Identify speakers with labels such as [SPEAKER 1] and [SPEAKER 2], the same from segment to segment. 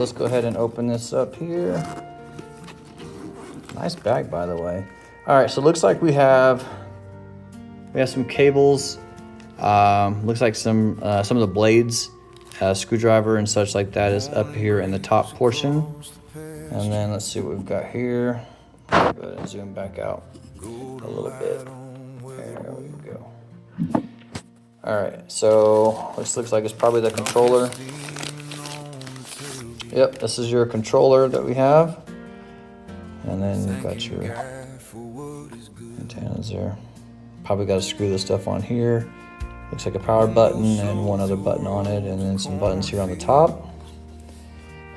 [SPEAKER 1] Let's go ahead and open this up here. Nice bag, by the way. All right, so it looks like we have some cables. Looks like some of the blades, screwdriver and such like that is up here in the top portion. And then let's see what we've got here. Go ahead and zoom back out a little bit. There we go. All right, so this looks like it's probably the controller. Yep, this is your controller that we have. And then you've got your antennas there. Probably got to screw this stuff on here. Looks like a power button and one other button on it, and then some buttons here on the top.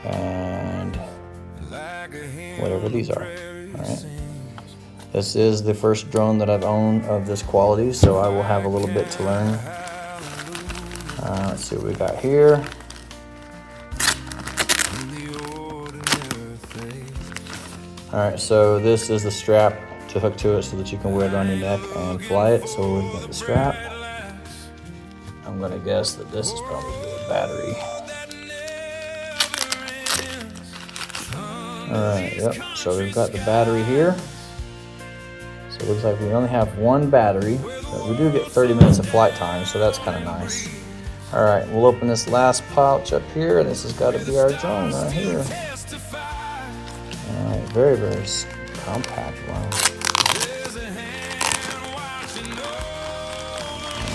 [SPEAKER 1] And whatever these are. All right. This is the first drone that I've owned of this quality, so I will have a little bit to learn. Let's see what we got here. All right, so this is the strap to hook to it so that you can wear it around your neck and fly it. So we've got the strap. I'm gonna guess that this is probably the battery. All right, yep, so we've got the battery here. So it looks like we only have one battery, but we do get 30 minutes of flight time, so that's kind of nice. All right, we'll open this last pouch up here, and this has got to be our drone right here. All right, very, very compact one.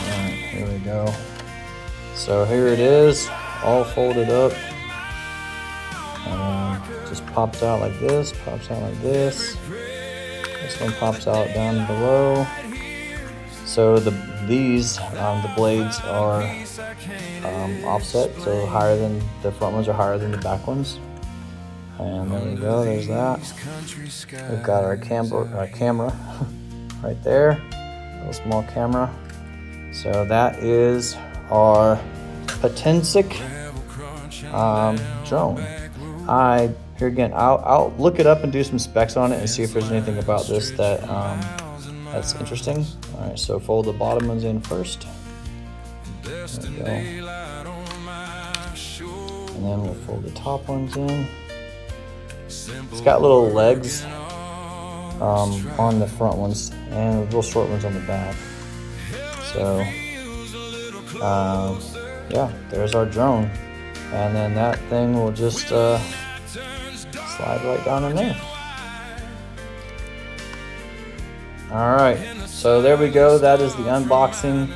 [SPEAKER 1] All right, here we go. So here it is, all folded up. Just pops out like this, pops out like this. This one pops out down below. So the blades are offset, so higher than the front ones are higher than the back ones. And there we go, there's that. We've got our camera right there, a little small camera. So that is our Protensic drone. Here again, I'll look it up and do some specs on it and see if there's anything about this that that's interesting. All right, so fold the bottom ones in first. There we go. And then we'll fold the top ones in. It's got little legs on the front ones and little short ones on the back. So yeah, there's our drone. And then that thing will just slide right down in there. All right, so there we go. That is the unboxing